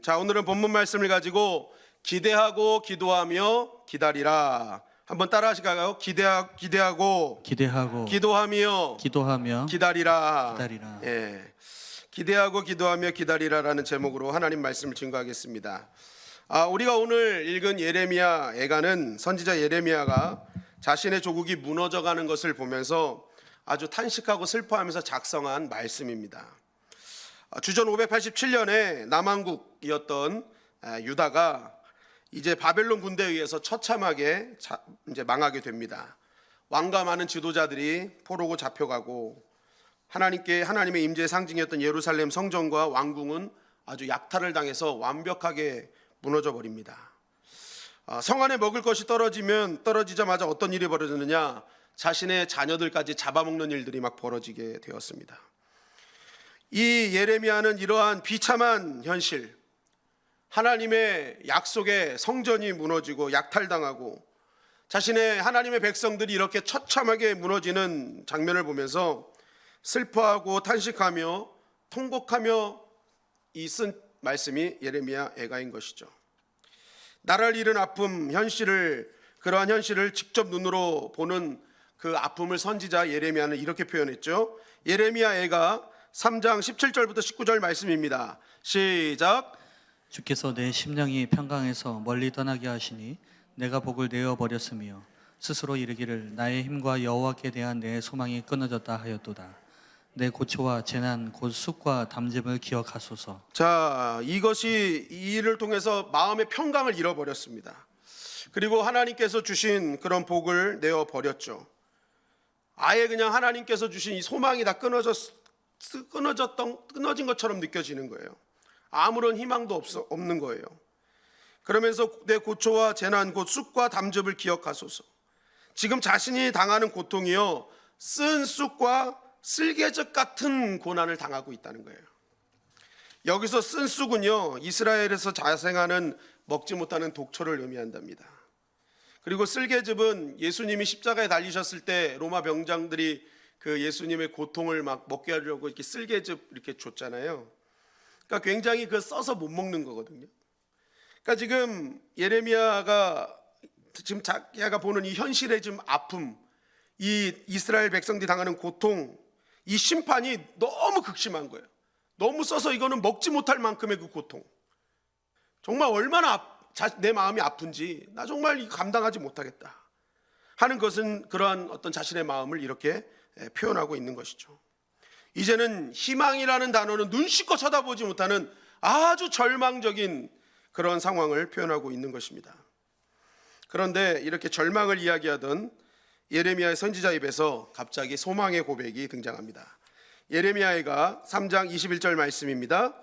자, 오늘은 본문 말씀을 가지고 기대하고 기도하며 기다리라. 한번 따라 하실까요? 기대하고 기도하며 기다리라. 예. 기대하고 기도하며 기다리라라는 제목으로 하나님 말씀을 증거하겠습니다. 우리가 오늘 읽은 예레미야 애가는 선지자 예레미야가 자신의 조국이 무너져가는 것을 보면서 아주 탄식하고 슬퍼하면서 작성한 말씀입니다. 주전 587년에 남왕국이었던 유다가 이제 바벨론 군대에 의해서 처참하게 이제 망하게 됩니다. 왕과 많은 지도자들이 포로고 잡혀가고 하나님의 임재의 상징이었던 예루살렘 성전과 왕궁은 아주 약탈을 당해서 완벽하게 무너져 버립니다. 성 안에 먹을 것이 떨어지자마자 어떤 일이 벌어졌느냐? 자신의 자녀들까지 잡아먹는 일들이 막 벌어지게 되었습니다. 이 예레미야는 이러한 비참한 현실, 하나님의 약속의 성전이 무너지고 약탈당하고 자신의 하나님의 백성들이 이렇게 처참하게 무너지는 장면을 보면서 슬퍼하고 탄식하며 통곡하며 쓴 말씀이 예레미야 애가인 것이죠. 나라를 잃은 아픔, 그러한 현실을 직접 눈으로 보는 그 아픔을 선지자 예레미야는 이렇게 표현했죠. 예레미야 애가 3장 17절부터 19절 말씀입니다. 시작. 주께서 내 심령이 평강해서 멀리 떠나게 하시니 내가 복을 내어 버렸으며 스스로 이르기를 나의 힘과 여호와께 대한 내 소망이 끊어졌다 하였도다. 내 고초와 재난 곧 쑥과 담즙을 기억하소서. 자, 이것이 이 일을 통해서 마음의 평강을 잃어버렸습니다. 그리고 하나님께서 주신 그런 복을 내어 버렸죠. 아예 그냥 하나님께서 주신 이 소망이 다 끊어진 것처럼 느껴지는 거예요. 아무런 희망도 없는 거예요. 그러면서 내 고초와 재난 곧 쑥과 담즙을 기억하소서. 지금 자신이 당하는 고통이요, 쓴 쑥과 쓸개즙 같은 고난을 당하고 있다는 거예요. 여기서 쓴 쑥은요, 이스라엘에서 자생하는 먹지 못하는 독초를 의미한답니다. 그리고 쓸개즙은 예수님이 십자가에 달리셨을 때 로마 병장들이 그 예수님의 고통을 막 먹게 하려고 이렇게 쓸개즙 이렇게 줬잖아요. 그러니까 굉장히 써서 못 먹는 거거든요. 그러니까 지금 예레미야가 지금 자기가 보는 이 현실의 지금 아픔, 이 이스라엘 백성들이 당하는 고통, 이 심판이 너무 극심한 거예요. 너무 써서 이거는 먹지 못할 만큼의 그 고통. 정말 얼마나 내 마음이 아픈지 나 정말 이거 감당하지 못하겠다 하는 것은 그러한 어떤 자신의 마음을 이렇게 표현하고 있는 것이죠. 이제는 희망이라는 단어는 눈 씻고 쳐다보지 못하는 아주 절망적인 그런 상황을 표현하고 있는 것입니다. 그런데 이렇게 절망을 이야기하던 예레미야의 선지자 입에서 갑자기 소망의 고백이 등장합니다. 예레미야가 3장 21절 말씀입니다.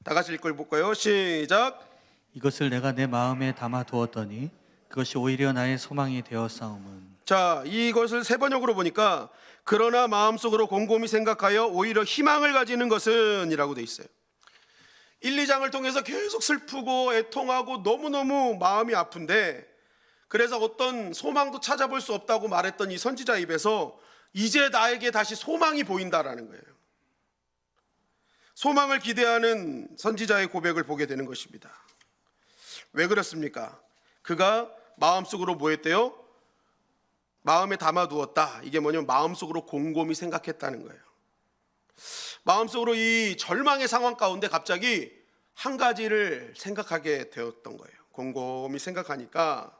다 같이 읽어볼까요? 시작. 이것을 내가 내 마음에 담아두었더니 그것이 오히려 나의 소망이 되었사옴은. 자, 이것을 세 번역으로 보니까 그러나 마음속으로 곰곰이 생각하여 오히려 희망을 가지는 것은 이라고 돼 있어요. 1, 2장을 통해서 계속 슬프고 애통하고 너무너무 마음이 아픈데 그래서 어떤 소망도 찾아볼 수 없다고 말했던 이 선지자 입에서 이제 나에게 다시 소망이 보인다라는 거예요. 소망을 기대하는 선지자의 고백을 보게 되는 것입니다. 왜 그렇습니까? 그가 마음속으로 뭐 했대요? 마음에 담아두었다. 이게 뭐냐면 마음속으로 곰곰이 생각했다는 거예요. 마음속으로 이 절망의 상황 가운데 갑자기 한 가지를 생각하게 되었던 거예요. 곰곰이 생각하니까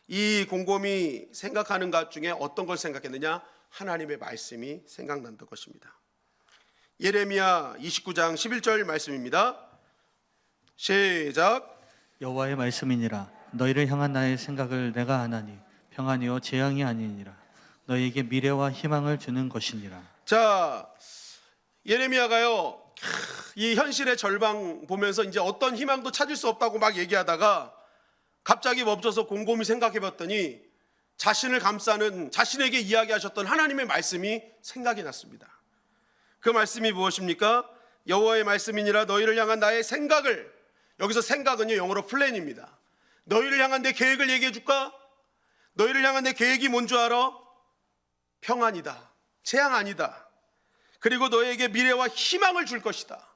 이 곰곰이 생각하는 것 중에 어떤 걸 생각했느냐? 하나님의 말씀이 생각난던 것입니다. 예레미야 29장 11절 말씀입니다. 시작. 여호와의 말씀이니라. 너희를 향한 나의 생각을 내가 아나니 평안이요 재앙이 아니니라. 너희에게 미래와 희망을 주는 것이니라. 자, 예레미야가요 이 현실의 절망 보면서 이제 어떤 희망도 찾을 수 없다고 막 얘기하다가 갑자기 멈춰서 곰곰이 생각해봤더니 자신을 감싸는 자신에게 이야기하셨던 하나님의 말씀이 생각이 났습니다. 그 말씀이 무엇입니까? 여호와의 말씀이니라. 너희를 향한 나의 생각을, 여기서 생각은요 영어로 플랜입니다. 너희를 향한 내 계획을 얘기해 줄까? 너희를 향한 내 계획이 뭔 줄 알아? 평안이다, 재앙 아니다. 그리고 너에게 미래와 희망을 줄 것이다.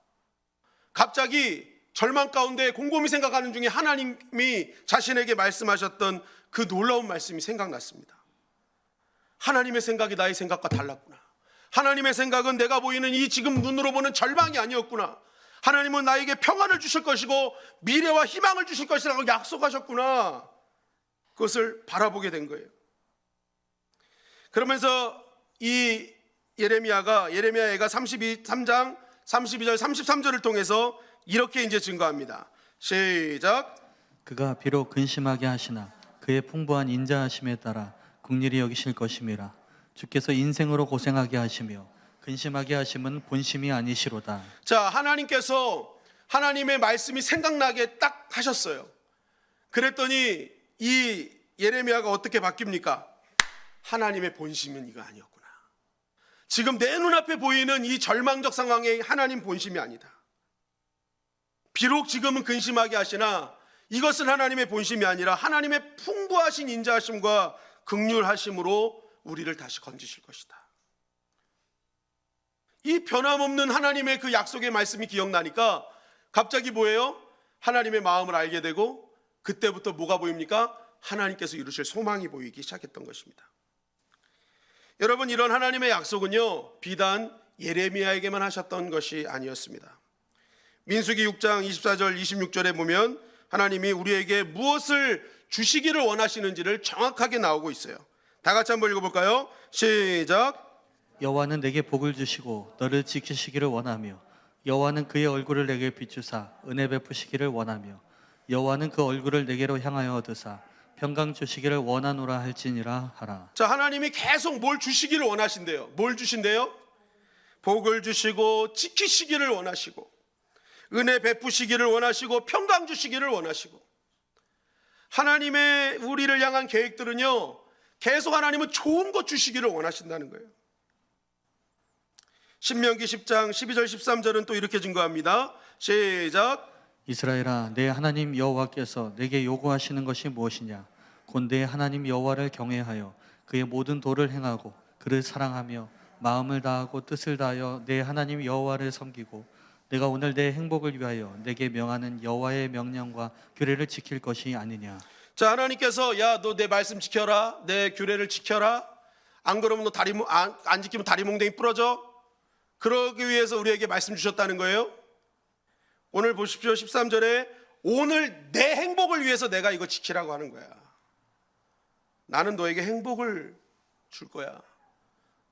갑자기 절망 가운데 곰곰이 생각하는 중에 하나님이 자신에게 말씀하셨던 그 놀라운 말씀이 생각났습니다. 하나님의 생각이 나의 생각과 달랐구나. 하나님의 생각은 내가 보이는 이 지금 눈으로 보는 절망이 아니었구나. 하나님은 나에게 평안을 주실 것이고 미래와 희망을 주실 것이라고 약속하셨구나. 그것을 바라보게 된 거예요. 그러면서 이 예레미야가 3장 32절 33절을 통해서 이렇게 이제 증거합니다. 시작. 그가 비록 근심하게 하시나 그의 풍부한 인자하심에 따라 긍휼히 여기실 것임이라. 주께서 인생으로 고생하게 하시며 근심하게 하심은 본심이 아니시로다. 자, 하나님께서 하나님의 말씀이 생각나게 딱 하셨어요. 그랬더니 이 예레미야가 어떻게 바뀝니까? 하나님의 본심은 이거 아니었구나. 지금 내 눈앞에 보이는 이 절망적 상황에 하나님 본심이 아니다. 비록 지금은 근심하게 하시나 이것은 하나님의 본심이 아니라 하나님의 풍부하신 인자하심과 긍휼하심으로 우리를 다시 건지실 것이다. 이 변함없는 하나님의 그 약속의 말씀이 기억나니까 갑자기 뭐예요? 하나님의 마음을 알게 되고 그때부터 뭐가 보입니까? 하나님께서 이루실 소망이 보이기 시작했던 것입니다. 여러분, 이런 하나님의 약속은요, 비단 예레미야에게만 하셨던 것이 아니었습니다. 민수기 6장 24절 26절에 보면 하나님이 우리에게 무엇을 주시기를 원하시는지를 정확하게 나오고 있어요. 다 같이 한번 읽어볼까요? 시작. 여호와는 내게 복을 주시고 너를 지키시기를 원하며 여호와는 그의 얼굴을 내게 비추사 은혜 베푸시기를 원하며 여호와는 그 얼굴을 내게로 향하여 얻으사 평강 주시기를 원하노라 할지니라 하라. 자, 하나님이 계속 뭘 주시기를 원하신대요. 뭘 주신대요? 복을 주시고 지키시기를 원하시고 은혜 베푸시기를 원하시고 평강 주시기를 원하시고. 하나님의 우리를 향한 계획들은요, 계속 하나님은 좋은 것 주시기를 원하신다는 거예요. 신명기 10장 12절 13절은 또 이렇게 증거합니다. 시작. 이스라엘아, 내 하나님 여호와께서 내게 요구하시는 것이 무엇이냐? 곧 내 하나님 여호와를 경외하여 그의 모든 도를 행하고 그를 사랑하며 마음을 다하고 뜻을 다하여 내 하나님 여호와를 섬기고 내가 오늘 내 행복을 위하여 내게 명하는 여호와의 명령과 규례를 지킬 것이 아니냐. 자, 하나님께서 야, 너 내 말씀 지켜라, 내 규례를 지켜라. 안 그러면 너 안 지키면 다리 몽댕이 부러져. 그러기 위해서 우리에게 말씀 주셨다는 거예요. 오늘 보십시오. 13절에 오늘 내 행복을 위해서 내가 이거 지키라고 하는 거야. 나는 너에게 행복을 줄 거야.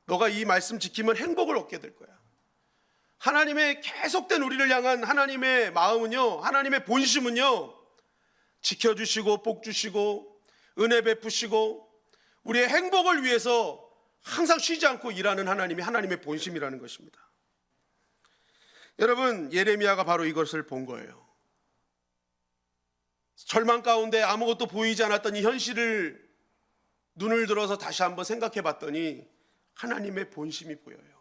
너가 이 말씀 지키면 행복을 얻게 될 거야. 하나님의 계속된 우리를 향한 하나님의 마음은요, 하나님의 본심은요, 지켜주시고 복 주시고 은혜 베푸시고 우리의 행복을 위해서 항상 쉬지 않고 일하는 하나님이 하나님의 본심이라는 것입니다. 여러분, 예레미야가 바로 이것을 본 거예요. 절망 가운데 아무것도 보이지 않았던 이 현실을 눈을 들어서 다시 한번 생각해 봤더니 하나님의 본심이 보여요.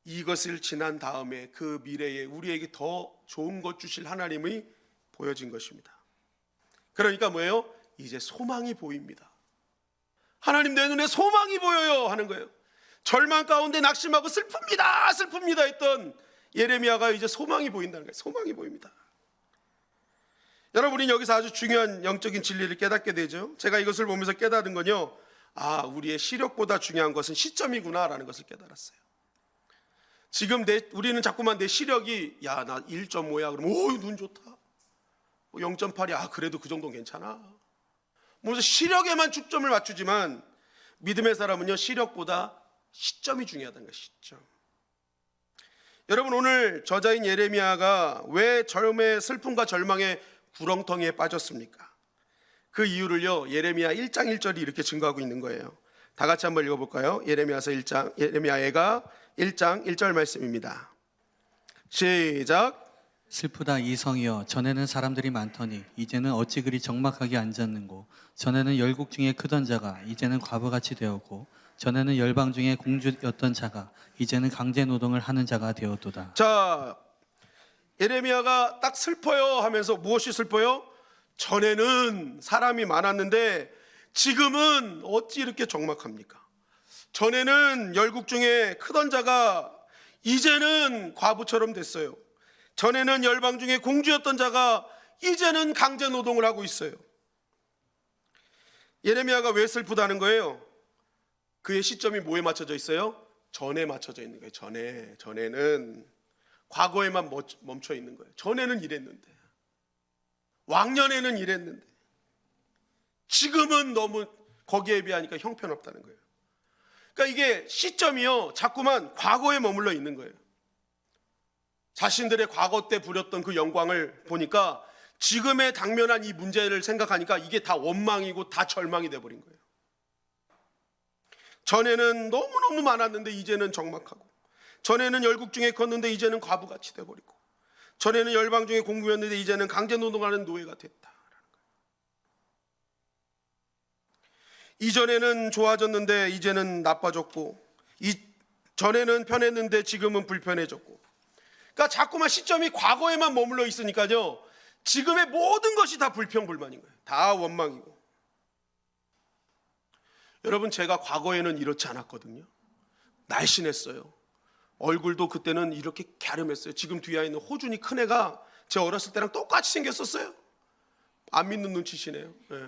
이것을 지난 다음에 그 미래에 우리에게 더 좋은 것 주실 하나님이 보여진 것입니다. 그러니까 뭐예요? 이제 소망이 보입니다. 하나님, 내 눈에 소망이 보여요 하는 거예요. 절망 가운데 낙심하고 슬픕니다 했던 예레미야가 이제 소망이 보인다는 거예요. 소망이 보입니다. 여러분, 우리는 여기서 아주 중요한 영적인 진리를 깨닫게 되죠. 제가 이것을 보면서 깨달은 건요, 아, 우리의 시력보다 중요한 것은 시점이구나라는 것을 깨달았어요. 지금 우리는 자꾸만 내 시력이 야, 나 1.5야 그러면 오, 눈 좋다. 0.8이야. 아, 그래도 그 정도는 괜찮아. 먼저 시력에만 초점을 맞추지만 믿음의 사람은요, 시력보다 시점이 중요하다는 거예요. 시점. 여러분, 오늘 저자인 예레미야가 왜 젊음의 슬픔과 절망의 구렁텅이에 빠졌습니까? 그 이유를요, 예레미야 1장 1절이 이렇게 증거하고 있는 거예요. 다 같이 한번 읽어볼까요? 예레미야가 1장 1절 말씀입니다. 시작. 슬프다 이성이여, 전에는 사람들이 많더니 이제는 어찌 그리 적막하게 앉았는고. 전에는 열국 중에 크던 자가 이제는 과부같이 되었고 전에는 열방 중에 공주였던 자가 이제는 강제 노동을 하는 자가 되었도다. 자, 예레미야가 딱 슬퍼요 하면서 무엇이 슬퍼요? 전에는 사람이 많았는데 지금은 어찌 이렇게 적막합니까? 전에는 열국 중에 크던 자가 이제는 과부처럼 됐어요. 전에는 열방 중에 공주였던 자가 이제는 강제 노동을 하고 있어요. 예레미야가 왜 슬프다는 거예요? 그의 시점이 뭐에 맞춰져 있어요? 전에 맞춰져 있는 거예요. 전에는 과거에만 멈춰 있는 거예요. 전에는 이랬는데, 왕년에는 이랬는데, 지금은 너무 거기에 비하니까 형편없다는 거예요. 그러니까 이게 시점이요, 자꾸만 과거에 머물러 있는 거예요. 자신들의 과거 때 부렸던 그 영광을 보니까 지금에 당면한 이 문제를 생각하니까 이게 다 원망이고 다 절망이 돼버린 거예요. 전에는 너무너무 많았는데 이제는 적막하고, 전에는 열국 중에 컸는데 이제는 과부같이 돼버리고, 전에는 열방 중에 공부였는데 이제는 강제 노동하는 노예가 됐다. 이전에는 좋아졌는데 이제는 나빠졌고, 전에는 편했는데 지금은 불편해졌고. 그러니까 자꾸만 시점이 과거에만 머물러 있으니까요, 지금의 모든 것이 다 불평불만인 거예요. 다 원망이고. 여러분, 제가 과거에는 이렇지 않았거든요. 날씬했어요. 얼굴도 그때는 이렇게 갸름했어요. 지금 뒤에 있는 호준이 큰 애가 제 어렸을 때랑 똑같이 생겼었어요. 안 믿는 눈치시네요. 네.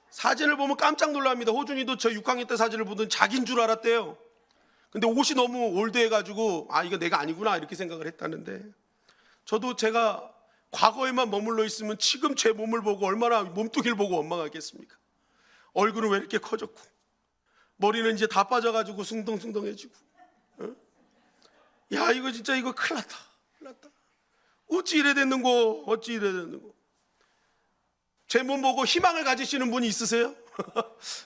사진을 보면 깜짝 놀랍니다. 호준이도 저 6학년 때 사진을 보던 자기인 줄 알았대요. 근데 옷이 너무 올드해가지고 아, 이거 내가 아니구나 이렇게 생각을 했다는데, 저도 제가 과거에만 머물러 있으면 지금 제 몸을 보고 얼마나 몸뚱이를 보고 원망하겠습니까? 얼굴은 왜 이렇게 커졌고, 머리는 이제 다 빠져가지고 숭덩숭덩해지고, 야, 이거 진짜 이거 큰일 났다. 어찌 이래 됐는고, 어찌 이래 됐는고. 제 몸 보고 희망을 가지시는 분이 있으세요?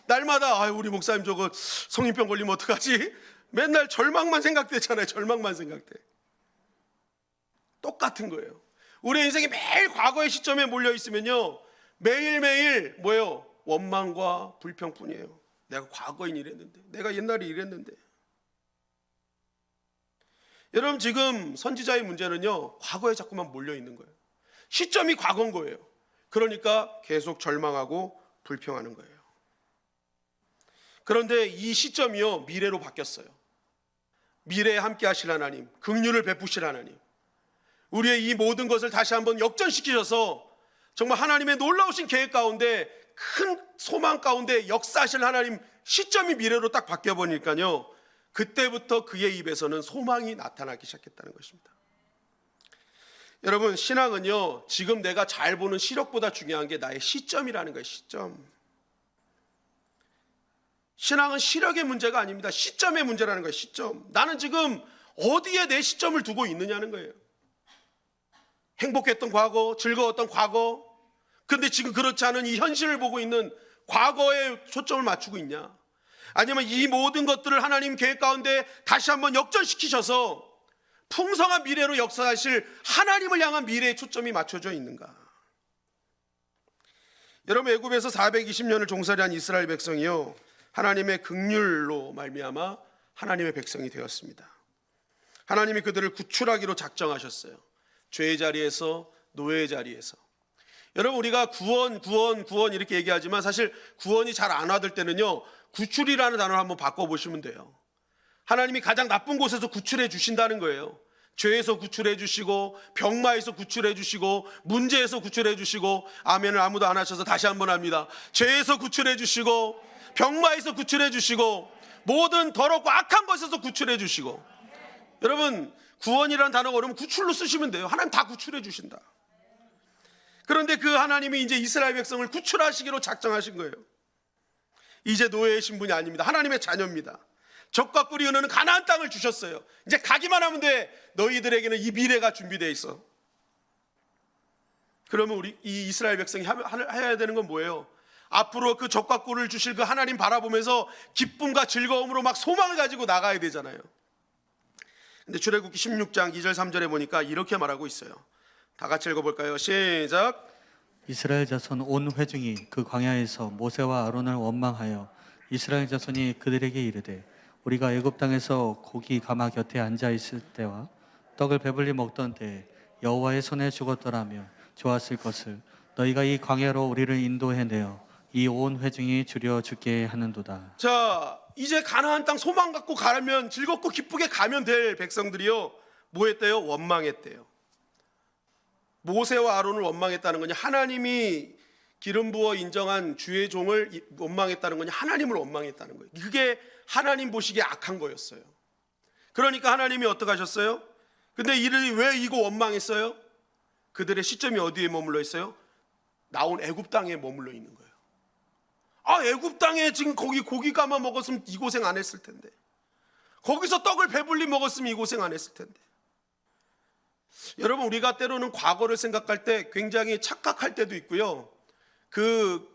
날마다 아, 우리 목사님 저거 성인병 걸리면 어떡하지? 맨날 절망만 생각되잖아요. 절망만 생각돼. 똑같은 거예요. 우리 인생이 매일 과거의 시점에 몰려 있으면요, 매일매일 뭐예요? 원망과 불평뿐이에요. 내가 과거엔 이랬는데, 내가 옛날에 이랬는데. 여러분, 지금 선지자의 문제는요, 과거에 자꾸만 몰려 있는 거예요. 시점이 과거인 거예요. 그러니까 계속 절망하고 불평하는 거예요. 그런데 이 시점이요, 미래로 바뀌었어요. 미래에 함께 하실 하나님, 긍휼을 베푸실 하나님, 우리의 이 모든 것을 다시 한번 역전시키셔서 정말 하나님의 놀라우신 계획 가운데, 큰 소망 가운데 역사하실 하나님, 시점이 미래로 딱 바뀌어버리니까요, 그때부터 그의 입에서는 소망이 나타나기 시작했다는 것입니다. 여러분, 신앙은요, 지금 내가 잘 보는 시력보다 중요한 게 나의 시점이라는 거예요. 시점. 신앙은 시력의 문제가 아닙니다. 시점의 문제라는 거예요. 시점. 나는 지금 어디에 내 시점을 두고 있느냐는 거예요. 행복했던 과거, 즐거웠던 과거, 근데 지금 그렇지 않은 이 현실을 보고 있는 과거에 초점을 맞추고 있냐? 아니면 이 모든 것들을 하나님 계획 가운데 다시 한번 역전시키셔서 풍성한 미래로 역사하실 하나님을 향한 미래에 초점이 맞춰져 있는가? 여러분, 애굽에서 420년을 종살이한 이스라엘 백성이요, 하나님의 긍휼로 말미암아 하나님의 백성이 되었습니다. 하나님이 그들을 구출하기로 작정하셨어요. 죄의 자리에서, 노예의 자리에서. 여러분, 우리가 구원 이렇게 얘기하지만 사실 구원이 잘 안 와들 때는요, 구출이라는 단어를 한번 바꿔보시면 돼요. 하나님이 가장 나쁜 곳에서 구출해 주신다는 거예요. 죄에서 구출해 주시고, 병마에서 구출해 주시고, 문제에서 구출해 주시고. 아멘을 아무도 안 하셔서 다시 한번 합니다. 죄에서 구출해 주시고, 병마에서 구출해 주시고, 모든 더럽고 악한 것에서 구출해 주시고. 여러분, 구원이라는 단어가 어려우면 구출로 쓰시면 돼요. 하나님 다 구출해 주신다. 그런데 그 하나님이 이제 이스라엘 백성을 구출하시기로 작정하신 거예요. 이제 노예이신 분이 아닙니다. 하나님의 자녀입니다. 적과 꿀이 흐르는 가나안 땅을 주셨어요. 이제 가기만 하면 돼. 너희들에게는 이 미래가 준비되어 있어. 그러면 우리 이 이스라엘 백성이 해야 되는 건 뭐예요? 앞으로 그 적과 꿀을 주실 그 하나님 바라보면서 기쁨과 즐거움으로 막 소망을 가지고 나가야 되잖아요. 근데 출애굽기 16장 2절 3절에 보니까 이렇게 말하고 있어요. 다 같이 읽어볼까요? 시작. 이스라엘 자손 온 회중이 그 광야에서 모세와 아론을 원망하여 이스라엘 자손이 그들에게 이르되, 우리가 애굽 땅에서 고기 가마 곁에 앉아 있을 때와 떡을 배불리 먹던 때에 여호와의 손에 죽었더라며 좋았을 것을 너희가 이 광야로 우리를 인도해내어 이 온 회중이 줄여 죽게 하는도다. 자, 이제 가나안 땅 소망 갖고 가면, 즐겁고 기쁘게 가면 될 백성들이요, 뭐 했대요? 원망했대요. 모세와 아론을 원망했다는 거냐, 하나님이 기름 부어 인정한 주의 종을 원망했다는 거냐, 하나님을 원망했다는 거예요. 그게 하나님 보시기에 악한 거였어요. 그러니까 하나님이 어떻게 하셨어요? 근데 이들이 왜 이거 원망했어요? 그들의 시점이 어디에 머물러 있어요? 나온 애굽 땅에 머물러 있는 거예요. 아, 애굽 땅에 지금 거기 고기가만 먹었으면 이 고생 안 했을 텐데, 거기서 떡을 배불리 먹었으면 이 고생 안 했을 텐데. 여러분, 우리가 때로는 과거를 생각할 때 굉장히 착각할 때도 있고요, 그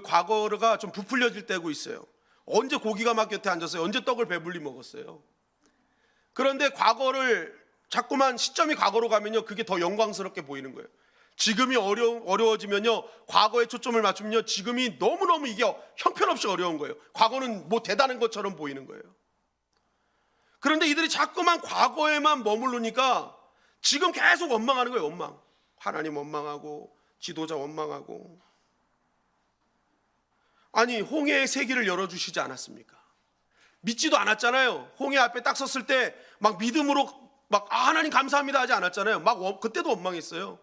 과거가 좀 부풀려질 때고 있어요. 언제 고기가 막 곁에 앉았어요? 언제 떡을 배불리 먹었어요? 그런데 과거를 자꾸만 시점이 과거로 가면요, 그게 더 영광스럽게 보이는 거예요. 지금이 어려워지면요, 과거에 초점을 맞추면요, 지금이 너무너무 이게 형편없이 어려운 거예요. 과거는 뭐 대단한 것처럼 보이는 거예요. 그런데 이들이 자꾸만 과거에만 머무르니까 지금 계속 원망하는 거예요. 원망. 하나님 원망하고 지도자 원망하고. 아니, 홍해의 세기를 열어주시지 않았습니까? 믿지도 않았잖아요. 홍해 앞에 딱 섰을 때 막 믿음으로 막 하나님 감사합니다 하지 않았잖아요. 막 그때도 원망했어요.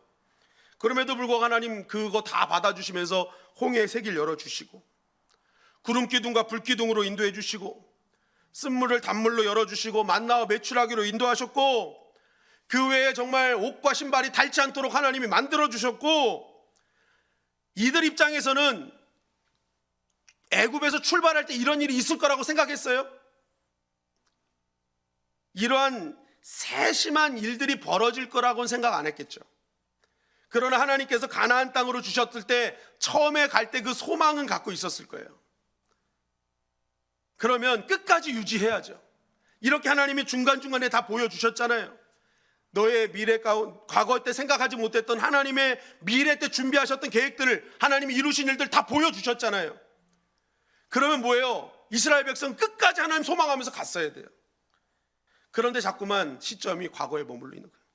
그럼에도 불구하고 하나님 그거 다 받아주시면서 홍해의 세기를 열어주시고, 구름 기둥과 불 기둥으로 인도해 주시고, 쓴물을 단물로 열어주시고, 만나와 메추라기로 인도하셨고, 그 외에 정말 옷과 신발이 닳지 않도록 하나님이 만들어 주셨고, 이들 입장에서는 애굽에서 출발할 때 이런 일이 있을 거라고 생각했어요? 이러한 세심한 일들이 벌어질 거라고는 생각 안 했겠죠. 그러나 하나님께서 가나안 땅으로 주셨을 때 처음에 갈 때 그 소망은 갖고 있었을 거예요. 그러면 끝까지 유지해야죠. 이렇게 하나님이 중간중간에 다 보여주셨잖아요. 너의 미래 가운데, 과거 때 생각하지 못했던 하나님의 미래 때 준비하셨던 계획들을 하나님이 이루신 일들 다 보여주셨잖아요. 그러면 뭐예요? 이스라엘 백성 끝까지 하나님 소망하면서 갔어야 돼요. 그런데 자꾸만 시점이 과거에 머물러 있는 거예요.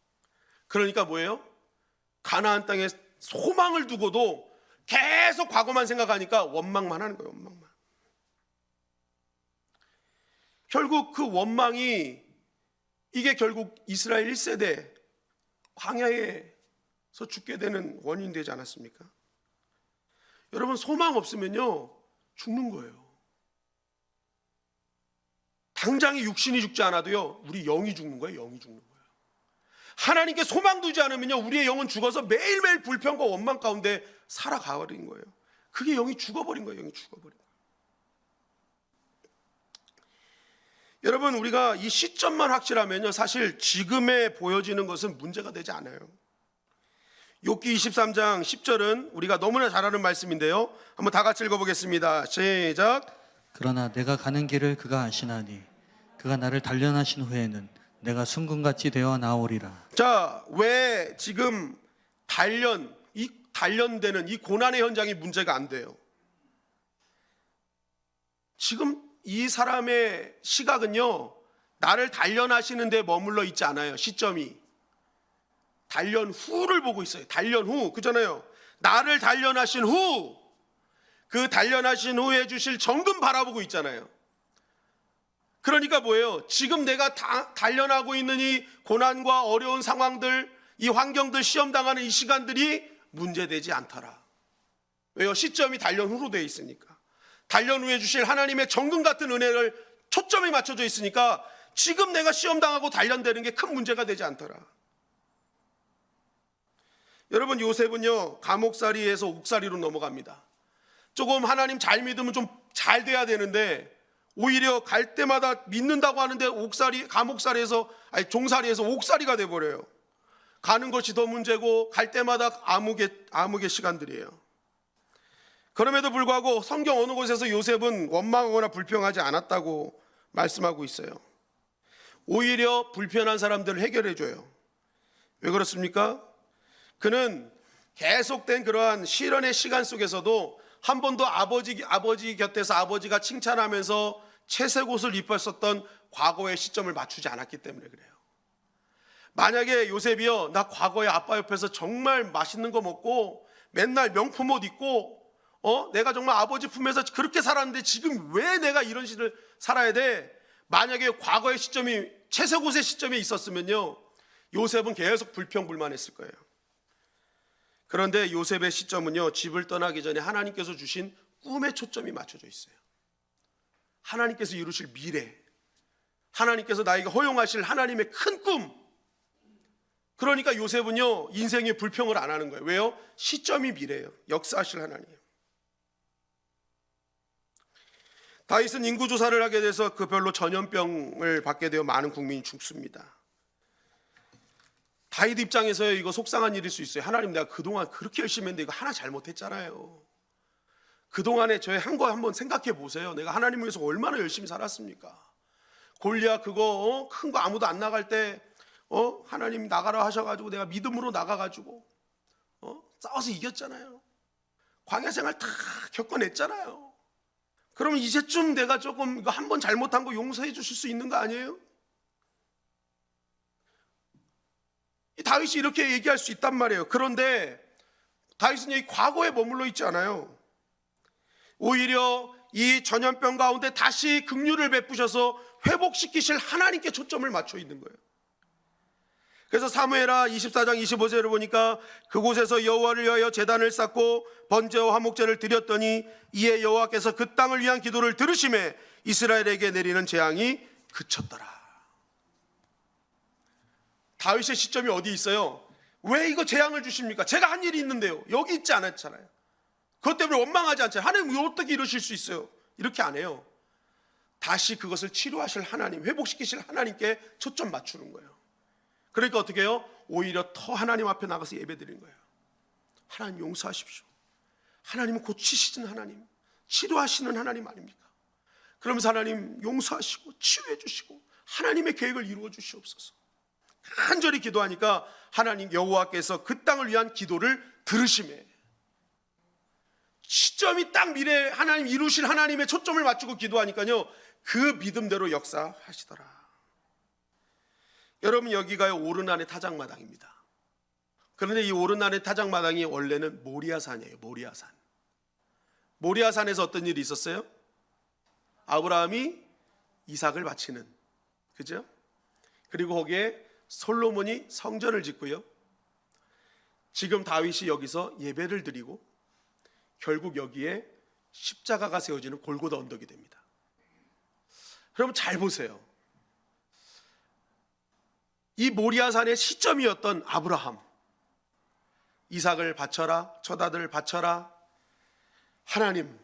그러니까 뭐예요? 가나안 땅에 소망을 두고도 계속 과거만 생각하니까 원망만 하는 거예요. 원망만. 결국 그 원망이, 이게 결국 이스라엘 1세대 광야에서 죽게 되는 원인이 되지 않았습니까? 여러분, 소망 없으면요 죽는 거예요. 당장에 육신이 죽지 않아도요, 우리 영이 죽는 거예요. 영이 죽는 거예요. 하나님께 소망 두지 않으면요, 우리의 영은 죽어서 매일매일 불평과 원망 가운데 살아가버린 거예요. 그게 영이 죽어버린 거예요. 영이 죽어버린 거예요. 여러분, 우리가 이 시점만 확실하면요, 사실 지금에 보여지는 것은 문제가 되지 않아요. 욥기 23장 10절은 우리가 너무나 잘 아는 말씀인데요, 한번 다 같이 읽어보겠습니다. 시작. 그러나 내가 가는 길을 그가 아시나니 그가 나를 단련하신 후에는 내가 순금같이 되어 나오리라. 자, 왜 지금 단련되는 이 고난의 현장이 문제가 안 돼요? 지금 이 사람의 시각은요, 나를 단련하시는 데 머물러 있지 않아요. 시점이 단련 후를 보고 있어요. 단련 후, 그잖아요. 나를 단련하신 후, 그 단련하신 후에 주실 정금 바라보고 있잖아요. 그러니까 뭐예요? 지금 내가 단련하고 있는 이 고난과 어려운 상황들, 이 환경들, 시험당하는 이 시간들이 문제되지 않더라. 왜요? 시점이 단련 후로 되어 있으니까. 단련 후에 주실 하나님의 정금 같은 은혜를 초점이 맞춰져 있으니까 지금 내가 시험당하고 단련되는 게 큰 문제가 되지 않더라. 여러분, 요셉은요, 감옥살이에서 옥살이로 넘어갑니다. 조금 하나님 잘 믿으면 좀 잘 돼야 되는데, 오히려 갈 때마다 믿는다고 하는데 감옥살이에서, 종살이에서 옥살이가 돼버려요. 가는 것이 더 문제고 갈 때마다 암흑의 시간들이에요. 그럼에도 불구하고 성경 어느 곳에서 요셉은 원망하거나 불평하지 않았다고 말씀하고 있어요. 오히려 불편한 사람들을 해결해줘요. 왜 그렇습니까? 그는 계속된 그러한 시련의 시간 속에서도 한 번도 아버지 곁에서 아버지가 칭찬하면서 채색 옷을 입었었던 과거의 시점을 맞추지 않았기 때문에 그래요. 만약에 요셉이요, 나 과거에 아빠 옆에서 정말 맛있는 거 먹고 맨날 명품 옷 입고 내가 정말 아버지 품에서 그렇게 살았는데 지금 왜 내가 이런 시를 살아야 돼? 만약에 과거의 시점이 채색 옷의 시점에 있었으면요, 요셉은 계속 불평불만했을 거예요. 그런데 요셉의 시점은요, 집을 떠나기 전에 하나님께서 주신 꿈에 초점이 맞춰져 있어요. 하나님께서 이루실 미래, 하나님께서 나에게 허용하실 하나님의 큰 꿈. 그러니까 요셉은요, 인생의 불평을 안 하는 거예요. 왜요? 시점이 미래예요. 역사하실 하나님. 다윗은 인구조사를 하게 돼서 그 별로 전염병을 받게 되어 많은 국민이 죽습니다. 다윗 입장에서요, 이거 속상한 일일 수 있어요. 하나님, 내가 그동안 그렇게 열심히 했는데 이거 하나 잘못했잖아요. 그동안에 저의 한 거 한번 생각해 보세요. 내가 하나님을 위해서 얼마나 열심히 살았습니까? 골리앗 그거 큰 거 아무도 안 나갈 때 하나님 나가라 하셔가지고 내가 믿음으로 나가가지고 싸워서 이겼잖아요. 광야 생활 다 겪어냈잖아요. 그러면 이제쯤 내가 조금 이거 한 번 잘못한 거 용서해 주실 수 있는 거 아니에요? 다윗이 이렇게 얘기할 수 있단 말이에요. 그런데 다윗은 여기 과거에 머물러 있지 않아요. 오히려 이 전염병 가운데 다시 긍휼을 베푸셔서 회복시키실 하나님께 초점을 맞춰 있는 거예요. 그래서 사무엘하 24장 25절을 보니까 그곳에서 여호와를 위하여 제단을 쌓고 번제와 화목제를 드렸더니 이에 여호와께서 그 땅을 위한 기도를 들으심에 이스라엘에게 내리는 재앙이 그쳤더라. 다윗의 시점이 어디 있어요? 왜 이거 재앙을 주십니까? 제가 한 일이 있는데요. 여기 있지 않았잖아요. 그것 때문에 원망하지 않잖아요. 하나님 어떻게 이러실 수 있어요? 이렇게 안 해요. 다시 그것을 치료하실 하나님, 회복시키실 하나님께 초점 맞추는 거예요. 그러니까 어떻게 해요? 오히려 더 하나님 앞에 나가서 예배드리는 거예요. 하나님 용서하십시오. 하나님은 고치시는 하나님, 치료하시는 하나님 아닙니까? 그러면서 하나님 용서하시고 치유해 주시고 하나님의 계획을 이루어 주시옵소서. 간절히 기도하니까 하나님 여호와께서 그 땅을 위한 기도를 들으시매, 시점이 딱 미래 하나님 이루실 하나님의 초점을 맞추고 기도하니까요, 그 믿음대로 역사하시더라. 여러분, 여기가 오르난의 타작마당입니다. 그런데 이 오르난의 타작마당이 원래는 모리아산이에요. 모리아산. 모리아산에서 어떤 일이 있었어요? 아브라함이 이삭을 바치는, 그죠? 그리고 거기에 솔로몬이 성전을 짓고요, 지금 다윗이 여기서 예배를 드리고 결국 여기에 십자가가 세워지는 골고다 언덕이 됩니다. 여러분 잘 보세요. 이 모리아산의 시점이었던 아브라함, 이삭을 바쳐라, 첫 아들을 바쳐라. 하나님,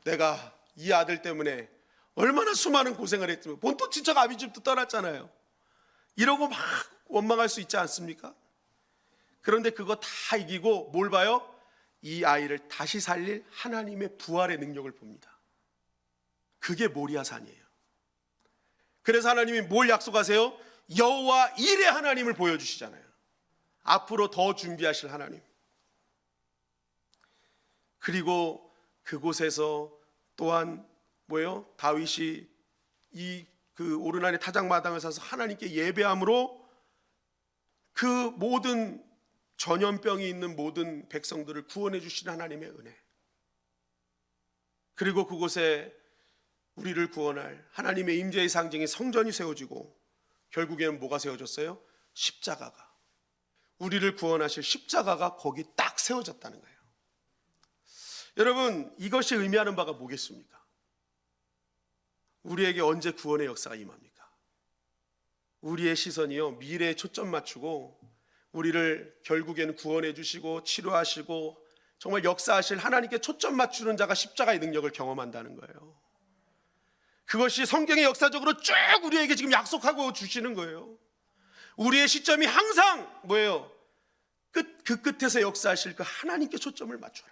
내가 이 아들 때문에 얼마나 수많은 고생을 했지만 본토 친척 아비집도 떠났잖아요. 이러고 막 원망할 수 있지 않습니까? 그런데 그거 다 이기고 뭘 봐요? 이 아이를 다시 살릴 하나님의 부활의 능력을 봅니다. 그게 모리아산이에요. 그래서 하나님이 뭘 약속하세요? 여호와 일의 하나님을 보여주시잖아요. 앞으로 더 준비하실 하나님. 그리고 그곳에서 또한 뭐예요? 다윗이 그 오르난의 타작마당을 사서 하나님께 예배함으로 그 모든 전염병이 있는 모든 백성들을 구원해 주시는 하나님의 은혜, 그리고 그곳에 우리를 구원할 하나님의 임재의 상징이 성전이 세워지고 결국에는 뭐가 세워졌어요? 십자가가, 우리를 구원하실 십자가가 거기 딱 세워졌다는 거예요. 여러분, 이것이 의미하는 바가 뭐겠습니까? 우리에게 언제 구원의 역사가 임합니까? 우리의 시선이요, 미래에 초점 맞추고 우리를 결국에는 구원해 주시고 치료하시고 정말 역사하실 하나님께 초점 맞추는 자가 십자가의 능력을 경험한다는 거예요. 그것이 성경의 역사적으로 쭉 우리에게 지금 약속하고 주시는 거예요. 우리의 시점이 항상 뭐예요? 그 끝에서 역사하실 그 하나님께 초점을 맞춰라.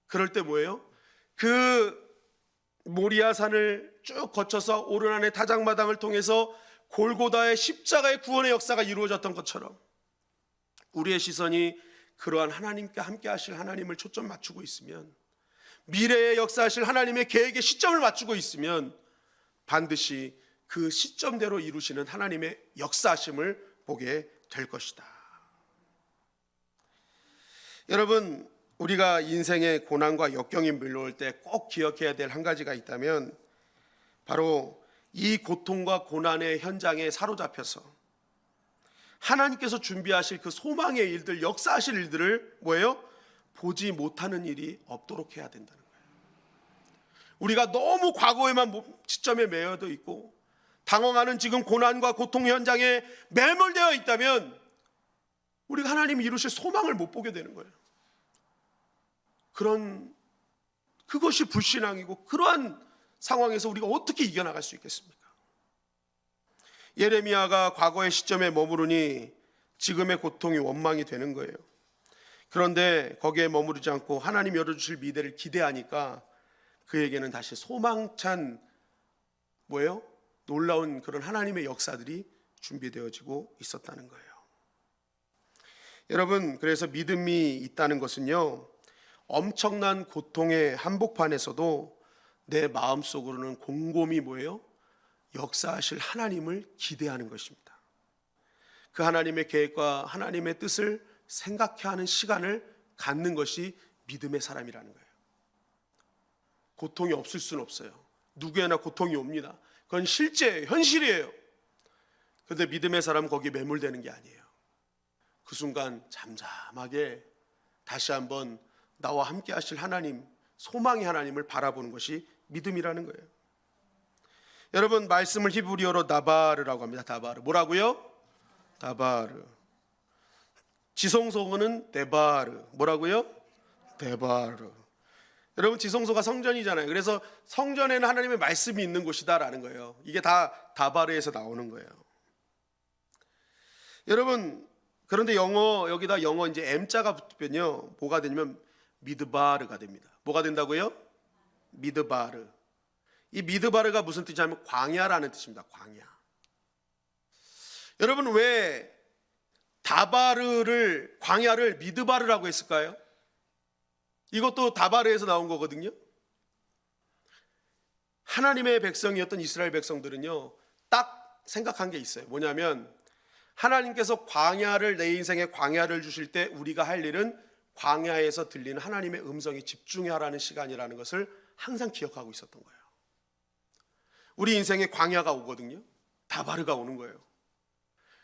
그럴 때 뭐예요? 그 모리아산을 쭉 거쳐서 오르난의 타작마당을 통해서 골고다의 십자가의 구원의 역사가 이루어졌던 것처럼 우리의 시선이 그러한 하나님께 함께 하실 하나님을 초점 맞추고 있으면, 미래에 역사하실 하나님의 계획에 시점을 맞추고 있으면 반드시 그 시점대로 이루시는 하나님의 역사하심을 보게 될 것이다. 여러분, 우리가 인생의 고난과 역경이 밀려올 때 꼭 기억해야 될 한 가지가 있다면 바로 이 고통과 고난의 현장에 사로잡혀서 하나님께서 준비하실 그 소망의 일들, 역사하실 일들을 뭐예요? 보지 못하는 일이 없도록 해야 된다는 거예요. 우리가 너무 과거에만 시점에 매여져 있고 당황하는 지금 고난과 고통 현장에 매몰되어 있다면 우리가 하나님이 이루실 소망을 못 보게 되는 거예요. 그것이 불신앙이고, 그러한 상황에서 우리가 어떻게 이겨나갈 수 있겠습니까? 예레미야가 과거의 시점에 머무르니 지금의 고통이 원망이 되는 거예요. 그런데 거기에 머무르지 않고 하나님 열어주실 미래를 기대하니까 그에게는 다시 소망찬 뭐예요? 놀라운 그런 하나님의 역사들이 준비되어지고 있었다는 거예요. 여러분, 그래서 믿음이 있다는 것은요, 엄청난 고통의 한복판에서도 내 마음속으로는 곰곰이 뭐예요? 역사하실 하나님을 기대하는 것입니다. 그 하나님의 계획과 하나님의 뜻을 생각해 하는 시간을 갖는 것이 믿음의 사람이라는 거예요. 고통이 없을 수는 없어요. 누구에나 고통이 옵니다. 그건 실제예요. 현실이에요. 그런데 믿음의 사람은 거기에 매몰되는 게 아니에요. 그 순간 잠잠하게 다시 한번 나와 함께 하실 하나님, 소망의 하나님을 바라보는 것이 믿음이라는 거예요. 여러분, 말씀을 히브리어로 다바르라고 합니다. 다바르. 뭐라고요? 다바르. 지성소는 데바르. 뭐라고요? 데바르. 여러분, 지성소가 성전이잖아요. 그래서 성전에는 하나님의 말씀이 있는 곳이다라는 거예요. 이게 다 다바르에서 나오는 거예요. 여러분, 그런데 여기다 영어 이제 M자가 붙으면요, 뭐가 되냐면 미드바르가 됩니다. 뭐가 된다고요? 미드바르. 이 미드바르가 무슨 뜻이냐면 광야라는 뜻입니다. 광야. 여러분, 왜 광야를 미드바르라고 했을까요? 이것도 다바르에서 나온 거거든요. 하나님의 백성이었던 이스라엘 백성들은요, 딱 생각한 게 있어요. 뭐냐면 하나님께서 내 인생에 광야를 주실 때 우리가 할 일은 광야에서 들리는 하나님의 음성에 집중해야 하라는 시간이라는 것을 항상 기억하고 있었던 거예요. 우리 인생에 광야가 오거든요. 다바르가 오는 거예요.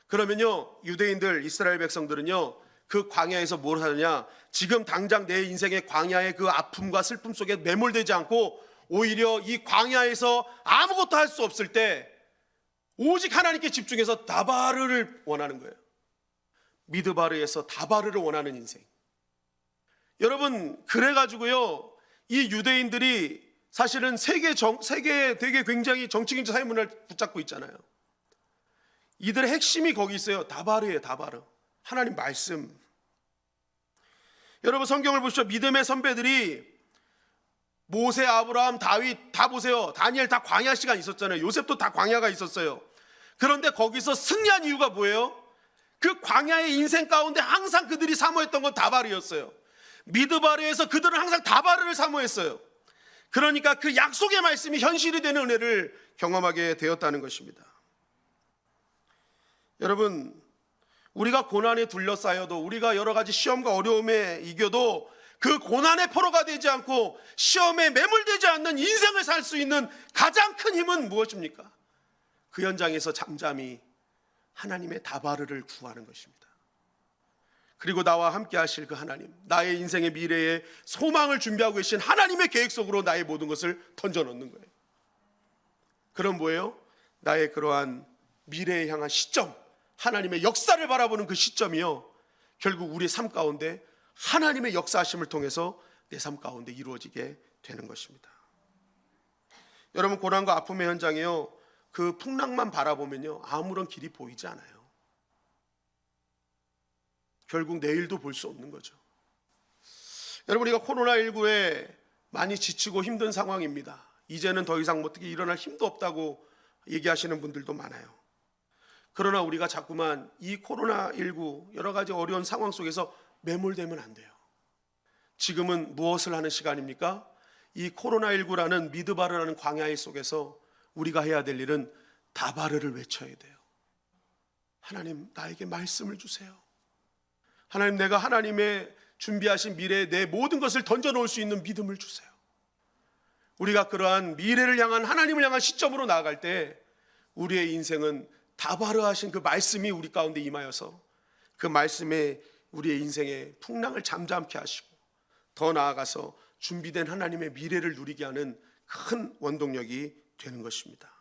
그러면요, 유대인들, 이스라엘 백성들은요, 그 광야에서 뭘 하느냐, 지금 당장 내 인생의 광야의 그 아픔과 슬픔 속에 매몰되지 않고 오히려 이 광야에서 아무것도 할 수 없을 때 오직 하나님께 집중해서 다바르를 원하는 거예요. 미드바르에서 다바르를 원하는 인생. 여러분, 그래가지고요, 이 유대인들이 사실은 세계에 되게 굉장히 정치경제 사회문화를 붙잡고 있잖아요. 이들의 핵심이 거기 있어요. 다바르예요. 다바르. 하나님 말씀. 여러분, 성경을 보시죠. 믿음의 선배들이 모세, 아브라함, 다윗 다 보세요. 다니엘 다 광야 시간 있었잖아요. 요셉도 다 광야가 있었어요. 그런데 거기서 승리한 이유가 뭐예요? 그 광야의 인생 가운데 항상 그들이 사모했던 건 다바르였어요. 미드바르에서 그들은 항상 다바르를 사모했어요. 그러니까 그 약속의 말씀이 현실이 되는 은혜를 경험하게 되었다는 것입니다. 여러분, 우리가 고난에 둘러싸여도, 우리가 여러 가지 시험과 어려움에 이겨도 그 고난의 포로가 되지 않고 시험에 매몰되지 않는 인생을 살 수 있는 가장 큰 힘은 무엇입니까? 그 현장에서 잠잠히 하나님의 다바르를 구하는 것입니다. 그리고 나와 함께 하실 그 하나님, 나의 인생의 미래에 소망을 준비하고 계신 하나님의 계획 속으로 나의 모든 것을 던져놓는 거예요. 그럼 뭐예요? 나의 그러한 미래에 향한 시점, 하나님의 역사를 바라보는 그 시점이요, 결국 우리의 삶 가운데 하나님의 역사하심을 통해서 내 삶 가운데 이루어지게 되는 것입니다. 여러분, 고난과 아픔의 현장에요, 그 풍랑만 바라보면요, 아무런 길이 보이지 않아요. 결국 내일도 볼 수 없는 거죠. 여러분, 우리가 코로나19에 많이 지치고 힘든 상황입니다. 이제는 더 이상 어떻게 일어날 힘도 없다고 얘기하시는 분들도 많아요. 그러나 우리가 자꾸만 이 코로나19 여러 가지 어려운 상황 속에서 매몰되면 안 돼요. 지금은 무엇을 하는 시간입니까? 이 코로나19라는 미드바르라는 광야의 속에서 우리가 해야 될 일은 다바르를 외쳐야 돼요. 하나님, 나에게 말씀을 주세요. 하나님, 내가 하나님의 준비하신 미래에 내 모든 것을 던져놓을 수 있는 믿음을 주세요. 우리가 그러한 미래를 향한, 하나님을 향한 시점으로 나아갈 때 우리의 인생은 다바르하신 그 말씀이 우리 가운데 임하여서 그 말씀에 우리의 인생의 풍랑을 잠잠케 하시고 더 나아가서 준비된 하나님의 미래를 누리게 하는 큰 원동력이 되는 것입니다.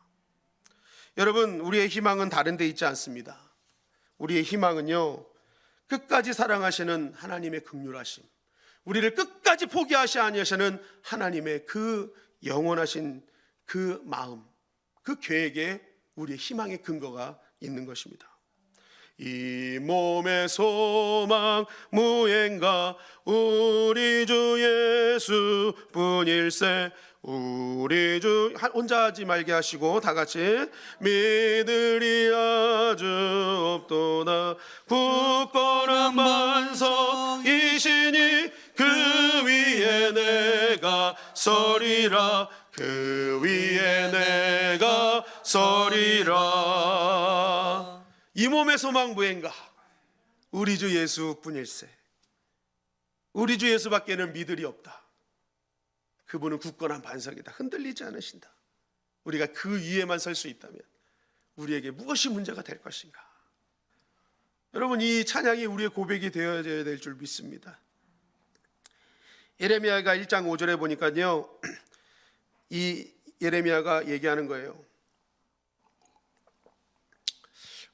여러분, 우리의 희망은 다른 데 있지 않습니다. 우리의 희망은요, 끝까지 사랑하시는 하나님의 긍휼하심, 우리를 끝까지 포기하시 아니하시는 하나님의 그 영원하신 그 마음, 그 계획에 우리의 희망의 근거가 있는 것입니다. 이 몸의 소망 무엔가 우리 주 예수 뿐일세. 우리 주 혼자 하지 말게 하시고 다 같이 믿으리 아주 없도다. 굳건한 반석이시니 그 위에 내가 서리라. 그 위에 내가 서리라. 이 몸의 소망 무엔가 우리 주 예수뿐일세. 우리 주 예수밖에는 믿을이 없다. 그분은 굳건한 반석이다. 흔들리지 않으신다. 우리가 그 위에만 설 수 있다면 우리에게 무엇이 문제가 될 것인가? 여러분, 이 찬양이 우리의 고백이 되어야 될 줄 믿습니다. 예레미야가 1장 5절에 보니까요, 이 예레미야가 얘기하는 거예요.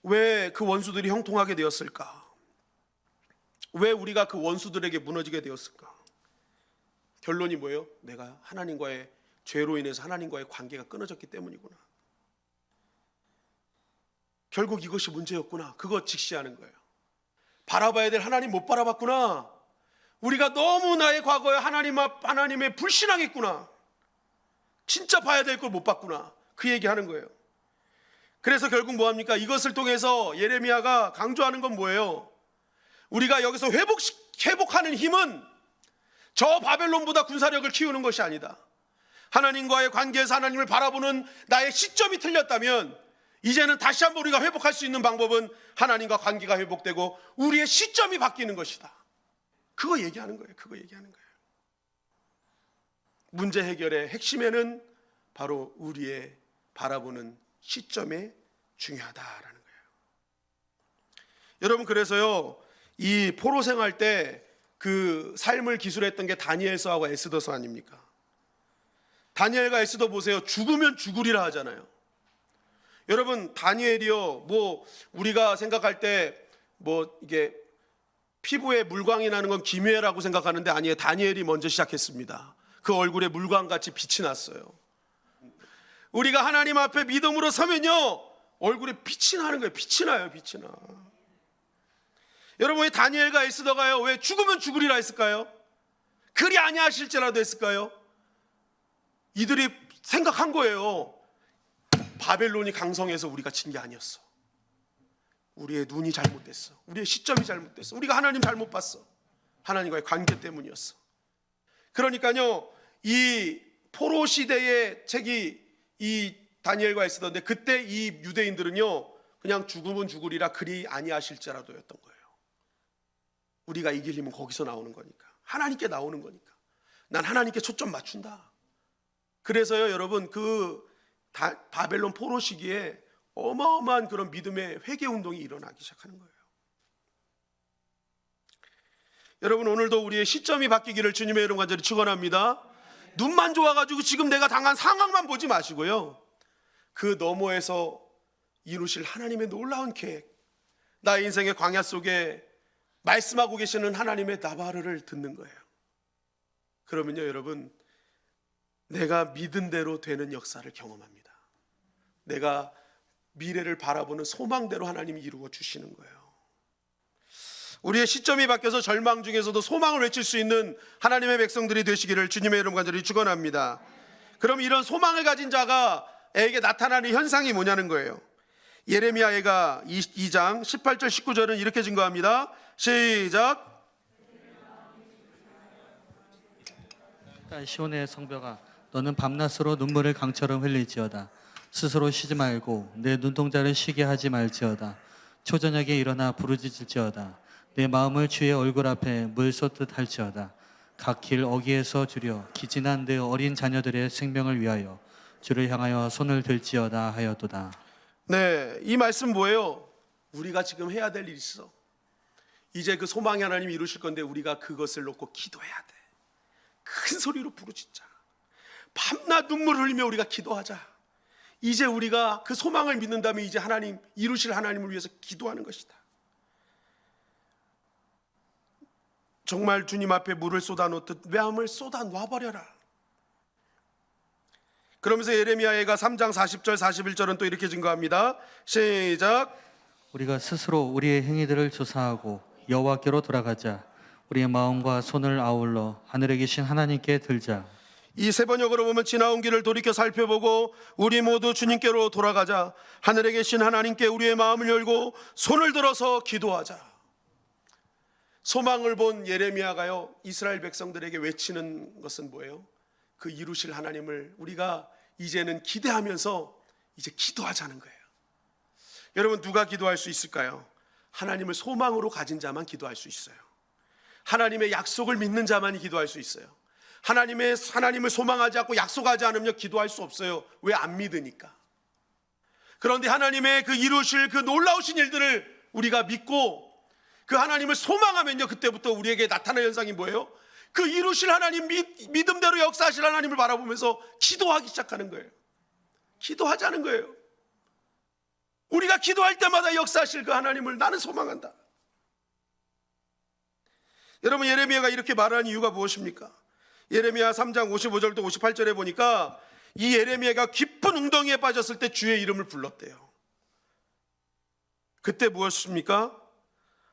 왜 그 원수들이 형통하게 되었을까? 왜 우리가 그 원수들에게 무너지게 되었을까? 결론이 뭐예요? 내가 하나님과의 죄로 인해서 하나님과의 관계가 끊어졌기 때문이구나. 결국 이것이 문제였구나. 그거 직시하는 거예요. 바라봐야 될 하나님 못 바라봤구나. 우리가 너무 나의 과거에 하나님에 불신앙했구나. 진짜 봐야 될 걸 못 봤구나. 그 얘기하는 거예요. 그래서 결국 뭐합니까? 이것을 통해서 예레미야가 강조하는 건 뭐예요? 우리가 여기서 회복하는 힘은 저 바벨론보다 군사력을 키우는 것이 아니다. 하나님과의 관계에서 하나님을 바라보는 나의 시점이 틀렸다면 이제는 다시 한번 우리가 회복할 수 있는 방법은 하나님과 관계가 회복되고 우리의 시점이 바뀌는 것이다. 그거 얘기하는 거예요. 그거 얘기하는 거예요. 문제 해결의 핵심에는 바로 우리의 바라보는 시점이 중요하다라는 거예요. 여러분, 그래서요, 이 포로 생활 때 그 삶을 기술했던 게 다니엘서하고 에스더서 아닙니까? 다니엘과 에스더 보세요. 죽으면 죽으리라 하잖아요. 여러분, 다니엘이요, 뭐 우리가 생각할 때 뭐 이게 피부에 물광이 나는 건 기묘해라고 생각하는데 아니에요. 다니엘이 먼저 시작했습니다. 그 얼굴에 물광같이 빛이 났어요. 우리가 하나님 앞에 믿음으로 서면요, 얼굴에 빛이 나는 거예요. 빛이 나요. 빛이 나. 여러분, 왜 다니엘과 에스더가요, 왜 죽으면 죽으리라 했을까요? 그리 아니하실지라도 했을까요? 이들이 생각한 거예요. 바벨론이 강성해서 우리가 진 게 아니었어. 우리의 눈이 잘못됐어. 우리의 시점이 잘못됐어. 우리가 하나님 잘못 봤어. 하나님과의 관계 때문이었어. 그러니까요, 이 포로 시대의 책이 이 다니엘과 에스더인데, 그때 이 유대인들은요, 그냥 죽으면 죽으리라 그리 아니하실지라도였던 거예요. 우리가 이길 힘은 거기서 나오는 거니까, 하나님께 나오는 거니까. 난 하나님께 초점 맞춘다. 그래서요, 여러분, 그 바벨론 포로 시기에 어마어마한 그런 믿음의 회개 운동이 일어나기 시작하는 거예요. 여러분, 오늘도 우리의 시점이 바뀌기를 주님의 이름 간절히 축원합니다. 눈만 좋아가지고 지금 내가 당한 상황만 보지 마시고요, 그 너머에서 이루실 하나님의 놀라운 계획, 나의 인생의 광야 속에 말씀하고 계시는 하나님의 나바르를 듣는 거예요. 그러면요, 여러분, 내가 믿은 대로 되는 역사를 경험합니다. 내가 미래를 바라보는 소망대로 하나님이 이루어 주시는 거예요. 우리의 시점이 바뀌어서 절망 중에서도 소망을 외칠 수 있는 하나님의 백성들이 되시기를 주님의 이름 간절히 축원합니다. 그럼 이런 소망을 가진 자가에게 나타나는 현상이 뭐냐는 거예요. 예레미야가 2장 18절 19절은 이렇게 증거합니다. 시작. 시온의 성벽아, 너는 밤낮으로 눈물을 강처럼 흘릴지어다. 스스로 쉬지 말고 내 눈동자를 쉬게 하지 말지어다. 초저녁에 일어나 부르짖을지어다. 내 마음을 주의 얼굴 앞에 물 쏟듯 할지어다. 각 길 어귀에서 줄여 기진한 내 어린 자녀들의 생명을 위하여 주를 향하여 손을 들지어다 하였도다. 네, 이 말씀 뭐예요? 우리가 지금 해야 될 일이 있어. 이제 그 소망이 하나님이 이루실 건데 우리가 그것을 놓고 기도해야 돼. 큰 소리로 부르짖자. 밤낮 눈물 흘리며 우리가 기도하자. 이제 우리가 그 소망을 믿는다면 이제 하나님 이루실 하나님을 위해서 기도하는 것이다. 정말 주님 앞에 물을 쏟아놓듯 매함을 쏟아놔버려라. 그러면서 예레미야가 3장 40절 41절은 또 이렇게 증거합니다. 시작. 우리가 스스로 우리의 행위들을 조사하고 여호와께로 돌아가자. 우리의 마음과 손을 아울러 하늘에 계신 하나님께 들자. 이 세 번역으로 보면 지나온 길을 돌이켜 살펴보고 우리 모두 주님께로 돌아가자. 하늘에 계신 하나님께 우리의 마음을 열고 손을 들어서 기도하자. 소망을 본 예레미야가요, 이스라엘 백성들에게 외치는 것은 뭐예요? 그 이루실 하나님을 우리가 이제는 기대하면서 이제 기도하자는 거예요. 여러분, 누가 기도할 수 있을까요? 하나님을 소망으로 가진 자만 기도할 수 있어요. 하나님의 약속을 믿는 자만이 기도할 수 있어요. 하나님을 소망하지 않고 약속하지 않으면 기도할 수 없어요. 왜? 안 믿으니까. 그런데 하나님의 그 이루실 그 놀라우신 일들을 우리가 믿고 그 하나님을 소망하면요, 그때부터 우리에게 나타나는 현상이 뭐예요? 그 이루실 하나님, 믿음대로 역사하실 하나님을 바라보면서 기도하기 시작하는 거예요. 기도하자는 거예요. 우리가 기도할 때마다 역사하실 그 하나님을 나는 소망한다. 여러분, 예레미야가 이렇게 말하는 이유가 무엇입니까? 예레미야 3장 55절부터 58절에 보니까 이 예레미야가 깊은 웅덩이에 빠졌을 때 주의 이름을 불렀대요. 그때 무엇입니까?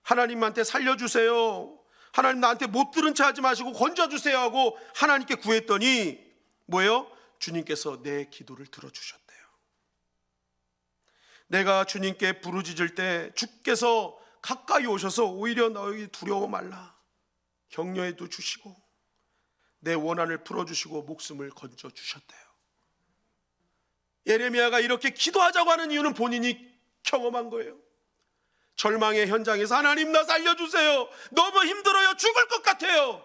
하나님한테 살려주세요. 하나님 나한테 못 들은 체 하지 마시고 건져주세요 하고 하나님께 구했더니 뭐예요? 주님께서 내 기도를 들어주셨대요. 내가 주님께 부르짖을 때 주께서 가까이 오셔서 오히려 너희 두려워 말라 격려해도 주시고 내 원한을 풀어주시고 목숨을 건져주셨대요. 예레미야가 이렇게 기도하자고 하는 이유는 본인이 경험한 거예요. 절망의 현장에서 하나님 나 살려주세요. 너무 힘들어요. 죽을 것 같아요.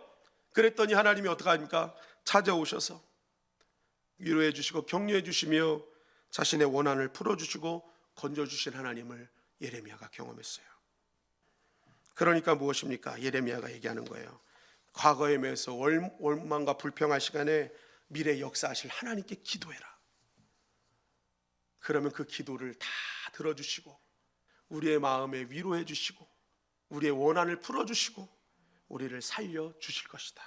그랬더니 하나님이 어떻게 합니까? 찾아오셔서 위로해 주시고 격려해 주시며 자신의 원한을 풀어주시고 건져주신 하나님을 예레미야가 경험했어요. 그러니까 무엇입니까? 예레미야가 얘기하는 거예요. 과거에 매여서 원망과 불평할 시간에 미래 역사하실 하나님께 기도해라. 그러면 그 기도를 다 들어주시고 우리의 마음에 위로해 주시고 우리의 원한을 풀어주시고 우리를 살려주실 것이다.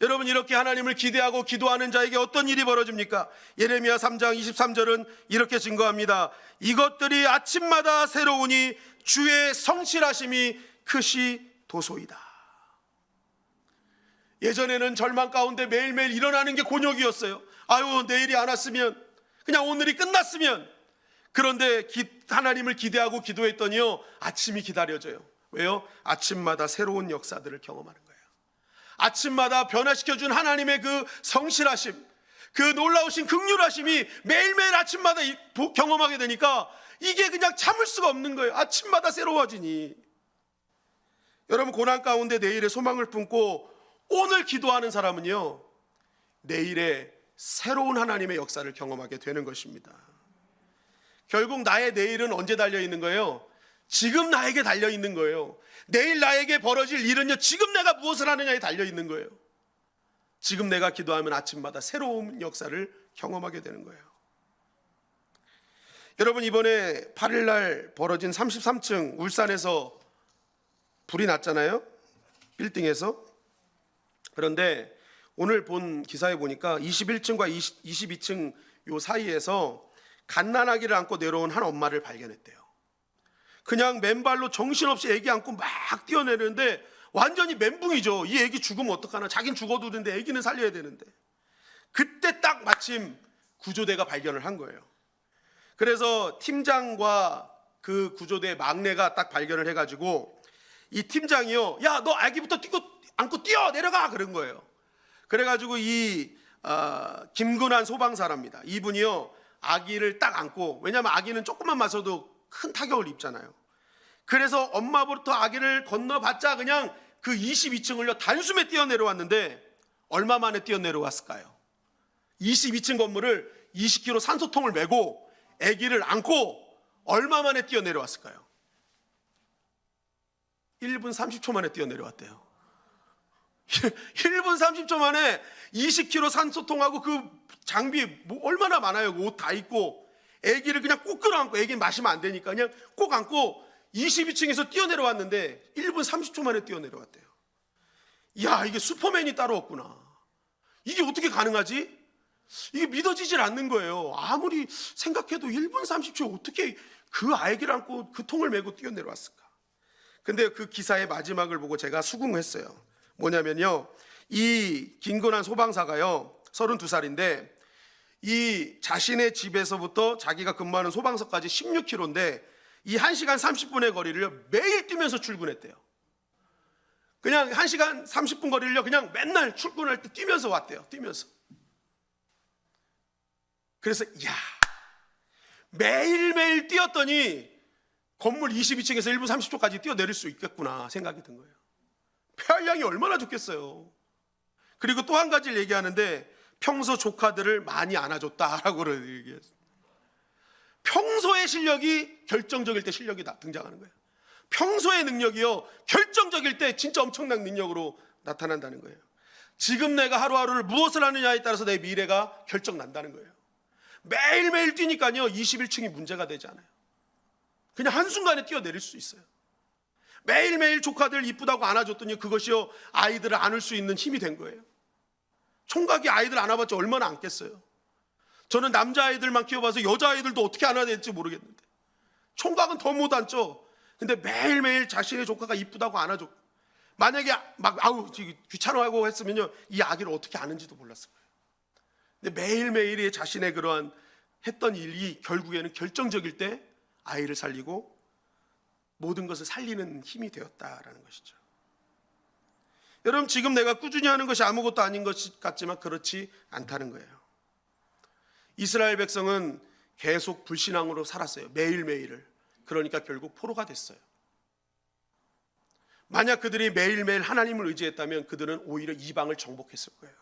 여러분, 이렇게 하나님을 기대하고 기도하는 자에게 어떤 일이 벌어집니까? 예레미야 3장 23절은 이렇게 증거합니다. 이것들이 아침마다 새로우니 주의 성실하심이 크시 도소이다. 예전에는 절망 가운데 매일매일 일어나는 게 곤욕이었어요. 아유, 내일이 안 왔으면, 그냥 오늘이 끝났으면. 그런데 하나님을 기대하고 기도했더니요, 아침이 기다려져요. 왜요? 아침마다 새로운 역사들을 경험하는 거예요. 아침마다 변화시켜준 하나님의 그 성실하심, 그 놀라우신 긍휼하심이 매일매일 아침마다 경험하게 되니까 이게 그냥 참을 수가 없는 거예요. 아침마다 새로워지니. 여러분, 고난 가운데 내일의 소망을 품고 오늘 기도하는 사람은요, 내일의 새로운 하나님의 역사를 경험하게 되는 것입니다. 결국 나의 내일은 언제 달려있는 거예요? 지금 나에게 달려있는 거예요. 내일 나에게 벌어질 일은요, 지금 내가 무엇을 하느냐에 달려있는 거예요. 지금 내가 기도하면 아침마다 새로운 역사를 경험하게 되는 거예요. 여러분, 이번에 8일 날 벌어진 33층 울산에서 불이 났잖아요, 빌딩에서. 그런데 오늘 본 기사에 보니까 21층과 22층 요 사이에서 갓난아기를 안고 내려온 한 엄마를 발견했대요. 그냥 맨발로 정신없이 애기 안고 막 뛰어내리는데 완전히 멘붕이죠. 이 애기 죽으면 어떡하나. 자긴 죽어도 되는데 애기는 살려야 되는데. 그때 딱 마침 구조대가 발견을 한 거예요. 그래서 팀장과 그 구조대 막내가 딱 발견을 해가지고 이 팀장이요, 야, 너 아기부터 안고 뛰어 내려가, 그런 거예요. 그래가지고 이 김근환 소방사랍니다. 이분이요, 아기를 딱 안고, 왜냐하면 아기는 조금만 맞아도 큰 타격을 입잖아요. 그래서 엄마부터 아기를 건너봤자 그냥 그 22층을요 단숨에 뛰어내려왔는데 얼마 만에 뛰어내려왔을까요? 22층 건물을 20kg 산소통을 메고 아기를 안고 얼마 만에 뛰어내려왔을까요? 1분 30초 만에 뛰어내려왔대요. 1분 30초 만에 20kg 산소통하고 그 장비 뭐 얼마나 많아요. 옷 다 입고 아기를 그냥 꼭 끌어안고, 아기는 마시면 안 되니까 그냥 꼭 안고 22층에서 뛰어내려왔는데 1분 30초 만에 뛰어내려왔대요. 야, 이게 슈퍼맨이 따로 없구나. 이게 어떻게 가능하지? 이게 믿어지질 않는 거예요. 아무리 생각해도 1분 30초에 어떻게 그 아기를 안고 그 통을 메고 뛰어내려왔을까? 근데 그 기사의 마지막을 보고 제가 수긍했어요. 뭐냐면요, 이 김건환 소방사가요 32살인데 이 자신의 집에서부터 자기가 근무하는 소방서까지 16km인데 이 1시간 30분의 거리를 매일 뛰면서 출근했대요. 그냥 1시간 30분 거리를 그냥 맨날 출근할 때 뛰면서 왔대요. 뛰면서. 그래서 야, 매일매일 뛰었더니 건물 22층에서 1분 30초까지 뛰어내릴 수 있겠구나 생각이 든 거예요. 폐활량이 얼마나 좋겠어요. 그리고 또 한 가지를 얘기하는데 평소 조카들을 많이 안아줬다라고 얘기했어요. 평소의 실력이 결정적일 때 실력이 등장하는 거예요. 평소의 능력이요 결정적일 때 진짜 엄청난 능력으로 나타난다는 거예요. 지금 내가 하루하루를 무엇을 하느냐에 따라서 내 미래가 결정난다는 거예요. 매일매일 뛰니까요 21층이 문제가 되지 않아요. 그냥 한순간에 뛰어내릴 수 있어요. 매일매일 조카들 이쁘다고 안아줬더니 그것이요 아이들을 안을 수 있는 힘이 된 거예요. 총각이 아이들 안아봤자 얼마나 안겠어요. 저는 남자아이들만 키워봐서 여자아이들도 어떻게 안아야 될지 모르겠는데 총각은 더 못 안죠. 근데 매일매일 자신의 조카가 이쁘다고 안아줘. 만약에 막 아우 귀찮아하고 했으면요 이 아기를 어떻게 아는지도 몰랐을 거예요. 근데 매일매일이 자신의 그러한 했던 일이 결국에는 결정적일 때 아이를 살리고 모든 것을 살리는 힘이 되었다라는 것이죠. 여러분, 지금 내가 꾸준히 하는 것이 아무것도 아닌 것 같지만 그렇지 않다는 거예요. 이스라엘 백성은 계속 불신앙으로 살았어요. 매일매일을. 그러니까 결국 포로가 됐어요. 만약 그들이 매일매일 하나님을 의지했다면 그들은 오히려 이방을 정복했을 거예요.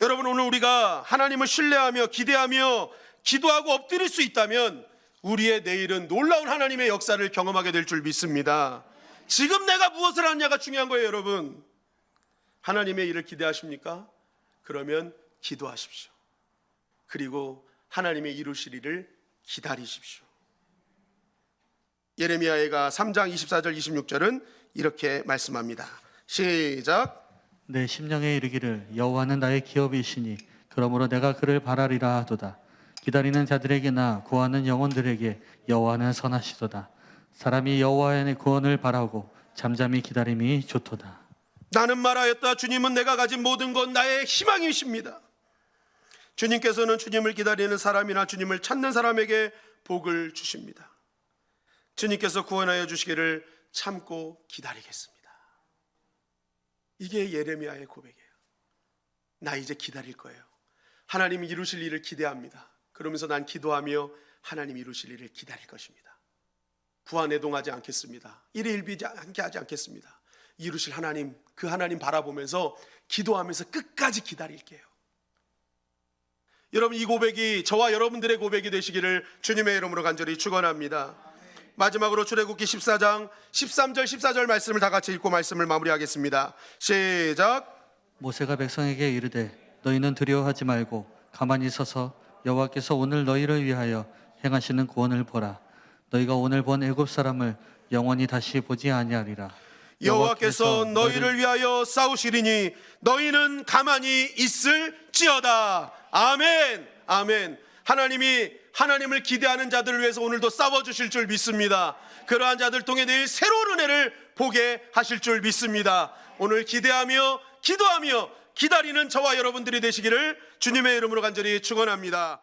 여러분, 오늘 우리가 하나님을 신뢰하며 기대하며 기도하고 엎드릴 수 있다면 우리의 내일은 놀라운 하나님의 역사를 경험하게 될 줄 믿습니다. 지금 내가 무엇을 하느냐가 중요한 거예요. 여러분, 하나님의 일을 기대하십니까? 그러면 기도하십시오. 그리고 하나님의 이루실 일을 기다리십시오. 예레미야가 3장 24절 26절은 이렇게 말씀합니다. 시작. 내 심령에 이르기를 여호와는 나의 기업이시니 그러므로 내가 그를 바라리라 하도다. 기다리는 자들에게나 구하는 영혼들에게 여호와는 선하시도다. 사람이 여호와의 구원을 바라고 잠잠히 기다림이 좋도다. 나는 말하였다. 주님은 내가 가진 모든 것 나의 희망이십니다. 주님께서는 주님을 기다리는 사람이나 주님을 찾는 사람에게 복을 주십니다. 주님께서 구원하여 주시기를 참고 기다리겠습니다. 이게 예레미야의 고백이에요. 나 이제 기다릴 거예요. 하나님이 이루실 일을 기대합니다. 그러면서 난 기도하며 하나님 이루실 일을 기다릴 것입니다. 부안해동하지 않겠습니다. 일희일비지 않게 하지 않겠습니다. 이루실 하나님, 그 하나님 바라보면서 기도하면서 끝까지 기다릴게요. 여러분, 이 고백이 저와 여러분들의 고백이 되시기를 주님의 이름으로 간절히 축원합니다. 마지막으로 출애굽기 14장 13절 14절 말씀을 다 같이 읽고 말씀을 마무리하겠습니다. 시작. 모세가 백성에게 이르되 너희는 두려워하지 말고 가만히 서서 여호와께서 오늘 너희를 위하여 행하시는 구원을 보라. 너희가 오늘 본 애굽 사람을 영원히 다시 보지 아니하리라. 여호와께서 너희를 위하여 싸우시리니 너희는 가만히 있을지어다. 아멘. 아멘. 하나님을 기대하는 자들을 위해서 오늘도 싸워주실 줄 믿습니다. 그러한 자들 통해 내일 새로운 은혜를 보게 하실 줄 믿습니다. 오늘 기대하며 기도하며 기다리는 저와 여러분들이 되시기를 주님의 이름으로 간절히 축원합니다.